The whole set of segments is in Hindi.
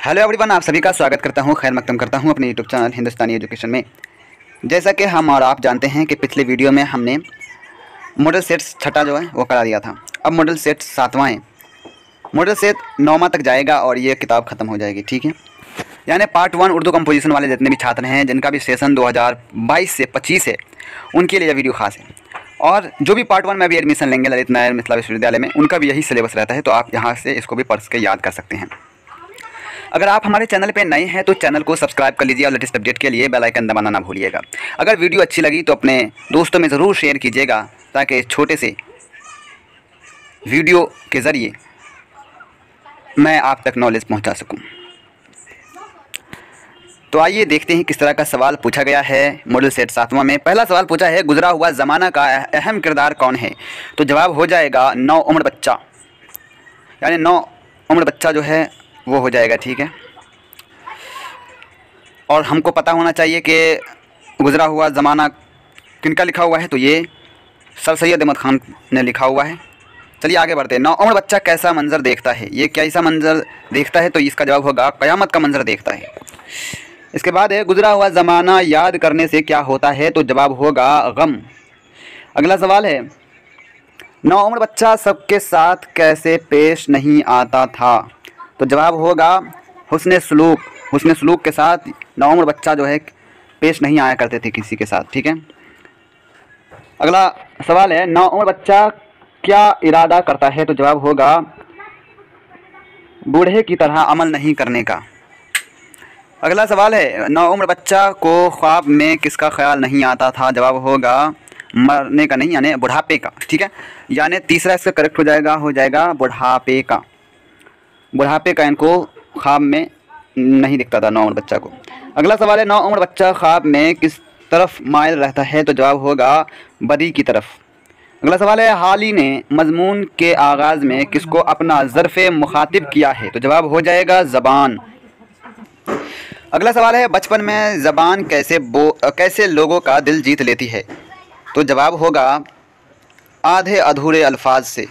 हेलो एवरीवन, आप सभी का स्वागत करता हूं, खैर मकदम करता हूं अपने यूट्यूब चैनल हिंदुस्तानी एजुकेशन में। जैसा कि हम और आप जानते हैं कि पिछले वीडियो में हमने मॉडल सेट्स छठा जो है वो करा दिया था। अब मॉडल सेट सातवां है। मॉडल सेट 9वां तक जाएगा और ये किताब ख़त्म हो जाएगी, ठीक है। यानी पार्ट 1 उर्दू कंपोजिशन वाले जितने भी छात्र हैं, जिनका भी सेशन 2022 से 25 है, उनके लिए यह वीडियो खास है। और जो भी पार्ट 1 में भी एडमिशन लेंगे ललित नायर मिथिला विश्वविद्यालय में, उनका भी यही सिलेबस रहता है, तो आप यहाँ से इसको भी पढ़ के याद कर सकते हैं। अगर आप हमारे चैनल पे नए हैं तो चैनल को सब्सक्राइब कर लीजिए और लेटेस्ट अपडेट के लिए बेल आइकन दबाना ना भूलिएगा। अगर वीडियो अच्छी लगी तो अपने दोस्तों में ज़रूर शेयर कीजिएगा, ताकि छोटे से वीडियो के ज़रिए मैं आप तक नॉलेज पहुंचा सकूं। तो आइए देखते हैं किस तरह का सवाल पूछा गया है मॉडल सेट 7वां में। पहला सवाल पूछा है, गुजरा हुआ ज़माना का अहम किरदार कौन है? तो जवाब हो जाएगा नौउम्र बच्चा, यानी नौउम्र बच्चा जो है वो हो जाएगा, ठीक है। और हमको पता होना चाहिए कि गुजरा हुआ ज़माना किनका लिखा हुआ है, तो ये सर सैयद अहमद ख़ान ने लिखा हुआ है। चलिए आगे बढ़ते हैं। नौउम्र बच्चा कैसा मंजर देखता है? ये कैसा मंजर देखता है? तो इसका जवाब होगा क़यामत का मंजर देखता है। इसके बाद है, गुजरा हुआ ज़माना याद करने से क्या होता है? तो जवाब होगा गम। अगला सवाल है, नौउम्र बच्चा सबके साथ कैसे पेश नहीं आता था? तो जवाब होगा हुस्न सलूक। हुस्न सलूक के साथ नौउम्र बच्चा जो है पेश नहीं आया करते थे किसी के साथ, ठीक है। अगला सवाल है, नौउम्र बच्चा क्या इरादा करता है? तो जवाब होगा बूढ़े की तरह अमल नहीं करने का। अगला सवाल है, नौउम्र बच्चा को ख्वाब में किसका ख्याल नहीं आता था? जवाब होगा मरने का नहीं, यानी बुढ़ापे का, ठीक है। यानी तीसरा इसका करेक्ट हो जाएगा बुढ़ापे का। बुढ़ापे का इनको ख्वाब में नहीं दिखता था नौउम्र बच्चा को। अगला सवाल है, नौउम्र बच्चा ख्वाब में किस तरफ माइल रहता है? तो जवाब होगा बदी की तरफ। अगला सवाल है, हाली ने मजमून के आगाज़ में किसको अपना ज़र्फ़े मुखातिब किया है? तो जवाब हो जाएगा ज़बान। अगला सवाल है, बचपन में ज़बान कैसे लोगों का दिल जीत लेती है? तो जवाब होगा आधे अधूरे अल्फाज से।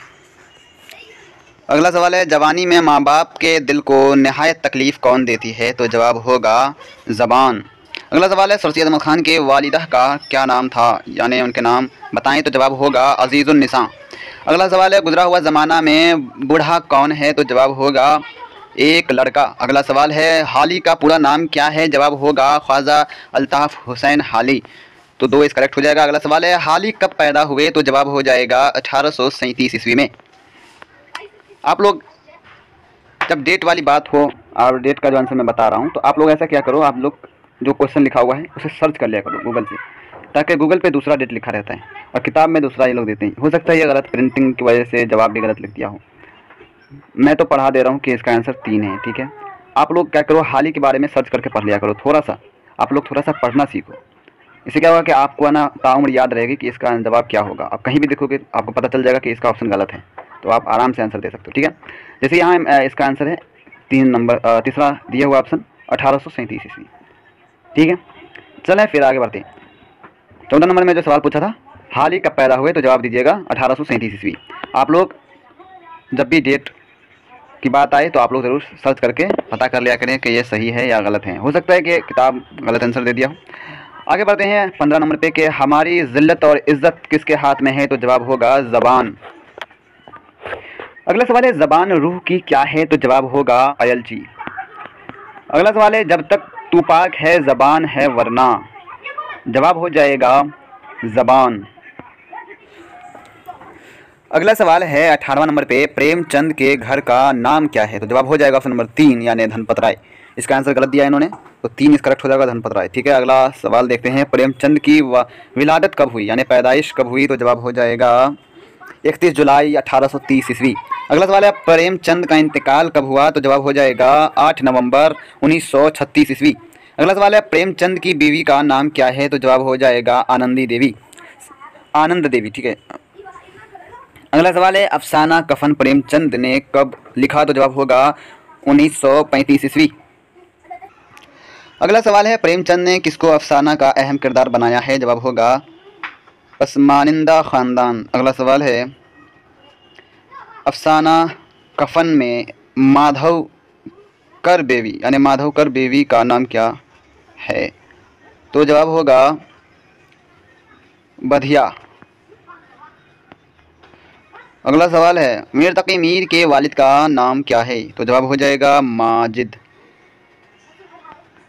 अगला सवाल है, जवानी में माँ बाप के दिल को नहायत तकलीफ़ कौन देती है? तो जवाब होगा ज़बान। अगला सवाल है, सर सैयद अहमद ख़ान के वालिदा का क्या नाम था? यानी उनके नाम बताएं। तो जवाब होगा अज़ीज़ुन निसा। अगला सवाल है, गुजरा हुआ ज़माना में बूढ़ा कौन है? तो जवाब होगा एक लड़का। अगला सवाल है, हाली का पूरा नाम क्या है? जवाब होगा ख्वाजा अल्ताफ़ हुसैन हाली। तो 2 इस करेक्ट हो जाएगा। अगला सवाल है, हाली कब पैदा हुए? तो जवाब हो जाएगा 1837 ईस्वी में। आप लोग जब डेट वाली बात हो और डेट का जो आंसर मैं बता रहा हूँ, तो आप लोग ऐसा क्या करो, आप लोग जो क्वेश्चन लिखा हुआ है उसे सर्च कर लिया करो गूगल से, ताकि गूगल पे दूसरा डेट लिखा रहता है और किताब में दूसरा ये लोग देते हैं। हो सकता है ये गलत प्रिंटिंग की वजह से जवाब भी गलत लिख दिया हो। मैं तो पढ़ा दे रहा हूँ कि इसका आंसर 3 है, ठीक है। आप लोग क्या करो, हाल ही के बारे में सर्च करके पढ़ लिया करो। थोड़ा सा आप लोग थोड़ा सा पढ़ना सीखो। इससे क्या होगा कि आपको ना ताउम्र याद रहेगी कि इसका जवाब क्या होगा। आप कहीं भी देखोगे आपको पता चल जाएगा कि इसका ऑप्शन गलत है, तो आप आराम से आंसर दे सकते हो, ठीक है। जैसे यहाँ इसका आंसर है 3 नंबर, तीसरा दिया हुआ ऑप्शन 1837 ईस्वी, ठीक है। चलें फिर आगे बढ़ते हैं। 14 नंबर में जो सवाल पूछा था, हाल ही कब पैदा हुए? तो जवाब दीजिएगा 1837 ईस्वी। आप लोग जब भी डेट की बात आए तो आप लोग ज़रूर सर्च करके पता कर लिया करें कि ये सही है या गलत है। हो सकता है कि किताब गलत आंसर दे दिया हो। आगे बढ़ते हैं 15 नंबर पे कि हमारी ज़िल्लत और इज़्ज़त किसके हाथ में है? तो जवाब होगा ज़बान। अगला सवाल है, ज़बान रूह की क्या है? तो जवाब होगा अयलची। अगला सवाल है, जब तक तू पाक है ज़बान है वरना? जवाब हो जाएगा ज़बान। अगला सवाल है 18वां नंबर पे, प्रेमचंद के घर का नाम क्या है? तो जवाब हो जाएगा ऑप्शन नंबर 3, यानी धनपत राय। इसका आंसर गलत दिया इन्होंने, तो 3 इस करेक्ट हो जाएगा धनपत राय, ठीक है। अगला सवाल देखते हैं, प्रेमचंद की विलादत कब हुई, यानी पैदाइश कब हुई? तो जवाब हो जाएगा 31 जुलाई 1830 ईस्वी। अगला सवाल है, प्रेमचंद का इंतकाल कब हुआ? तो जवाब हो जाएगा 8 नवंबर 1936 ईस्वी। अगला सवाल है, प्रेमचंद की बीवी का नाम क्या है? तो जवाब हो जाएगा आनंद देवी, ठीक है। अगला सवाल है, अफसाना कफन प्रेमचंद ने कब लिखा? तो जवाब होगा 1935 ईस्वी। अगला सवाल है, प्रेमचंद ने किसको अफसाना का अहम किरदार बनाया है? जवाब होगा पसमानिंदा ख़ानदान। अगला सवाल है, अफसाना कफन में माधव करबेवी यानी माधव करबेवी का नाम क्या है? तो जवाब होगा बधिया। अगला सवाल है मीर तकी मीर के वालिद का नाम क्या है? तो जवाब हो जाएगा माजिद।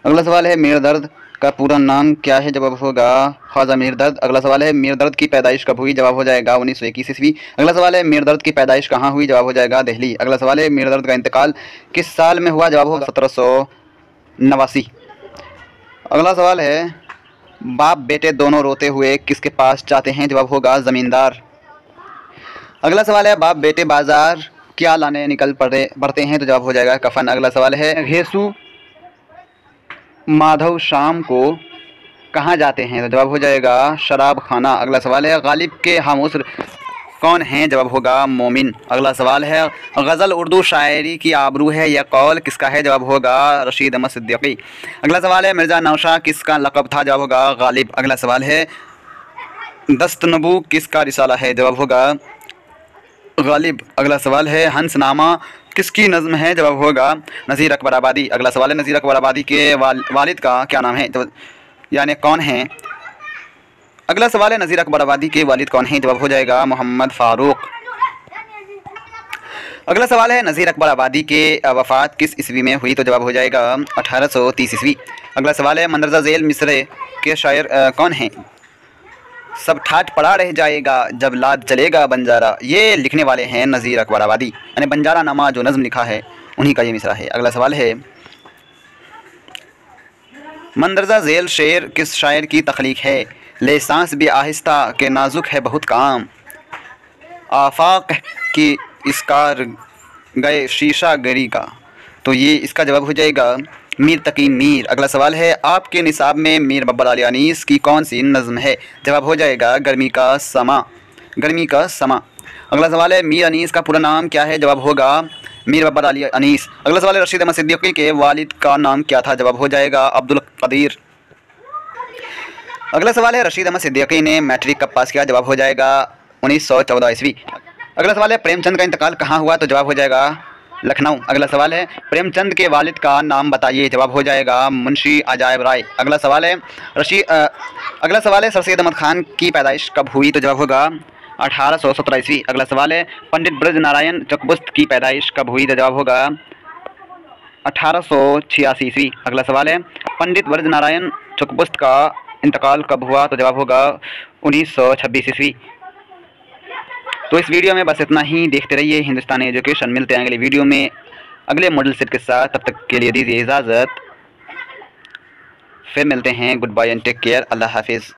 अगला सवाल है मीर दर्द का पूरा नाम क्या है? जवाब होगा ख्वाजा मीर दर्द। अगला सवाल है मीर दर्द की पैदाइश कब हुई? जवाब हो जाएगा 1921 ईस्वी। अगला सवाल है मीर दर्द की पैदाइश कहाँ हुई? जवाब हो जाएगा दिल्ली। अगला सवाल है मीर दर्द का इंतकाल किस साल में हुआ? जवाब होगा 1789। अगला सवाल है बाप बेटे दोनों रोते हुए किसके पास जाते हैं? जवाब होगा ज़मींदार। अगला सवाल है बाप बेटे बाजार क्या लाने निकल पड़ते हैं? तो जवाब हो जाएगा कफन। अगला सवाल है घेसू माधव शाम को कहाँ जाते हैं? तो जवाब हो जाएगा शराब खाना। अगला सवाल है गालिब के हमउस्र कौन हैं? जवाब होगा मोमिन। अगला सवाल है गज़ल उर्दू शायरी की आबरू है या कौल किसका है? जवाब होगा रशीद अहमद सिद्दीकी। अगला सवाल है मिर्ज़ा नौशाह किसका लक़ब था? जवाब होगा गालिब। अगला सवाल है दस्तनबू किसका रिसाला है? जवाब होगा गालिब। अगला सवाल है हंसनामा किसकी नज़्म है? जवाब होगा नज़ीर अकबर आबादी। अगला सवाल है नज़ीर अकबर आबादी के वालिद का क्या नाम है? तो यानी कौन है? अगला सवाल है नज़ीर अकबर आबादी के वालिद कौन हैं? जवाब हो जाएगा मोहम्मद फ़ारूक। अगला सवाल है नज़ीर अकबर आबादी के वफ़ात किस ईस्वी में हुई? तो जवाब हो जाएगा 1830 ईस्वी। अगला सवाल है मंदरजा झेल मिसरे के शायर कौन हैं? सब ठाठ पड़ा रह जाएगा जब लाद चलेगा बंजारा, ये लिखने वाले हैं नज़ीर अकबर आबादी। यानी बंजारा नामा जो नज़्म लिखा है उन्हीं का ये मिसरा है। अगला सवाल है मंदरजा झेल शेर किस शायर की तख्लीक है? ले सांस भी आहिस्ता के नाजुक है बहुत काम, आफाक की इसकार गए शीशा गरी का। तो ये इसका जवाब हो जाएगा मीर तकी मीर। अगला सवाल है आपके निसाब में मीर बब्बर अली अनीस की कौन सी नज़्म है? जवाब हो जाएगा गर्मी का समा। गर्मी का समा। अगला सवाल है मीर अनीस का पूरा नाम क्या है? जवाब होगा मीर बब्बर अली अनीस। अगला सवाल है रशीद अहमद सिद्दीकी के वालिद का नाम क्या था? जवाब हो जाएगा अब्दुल कदीर। अगला सवाल है रशीद अहमद सिद्दीकी ने मैट्रिक कब पास किया? जवाब हो जाएगा 1914 ईस्वी। अगला सवाल है प्रेमचंद का इंतकाल कहाँ हुआ? तो जवाब हो जाएगा लखनऊ। अगला सवाल है प्रेमचंद के वालिद का नाम बताइए? जवाब हो जाएगा मुंशी अजायब राय। अगला सवाल है सर सैयद अहमद खान की पैदाइश कब हुई? तो जवाब होगा 1817 ईस्वी। अगला सवाल है पंडित ब्रज नारायण चकबुस्त की पैदाइश कब हुई? तो जवाब होगा 1886 ईस्वी। अगला सवाल है पंडित ब्रज नारायण चकबुस्त का इंतकाल कब हुआ? तो जवाब होगा 1926 ईस्वी। तो इस वीडियो में बस इतना ही। देखते रहिए हिंदुस्तानी एजुकेशन। मिलते हैं अगले वीडियो में अगले मॉडल सेट के साथ। तब तक के लिए दीजिए इजाज़त। फिर मिलते हैं। Good bye and take care. अल्लाह हाफिज़।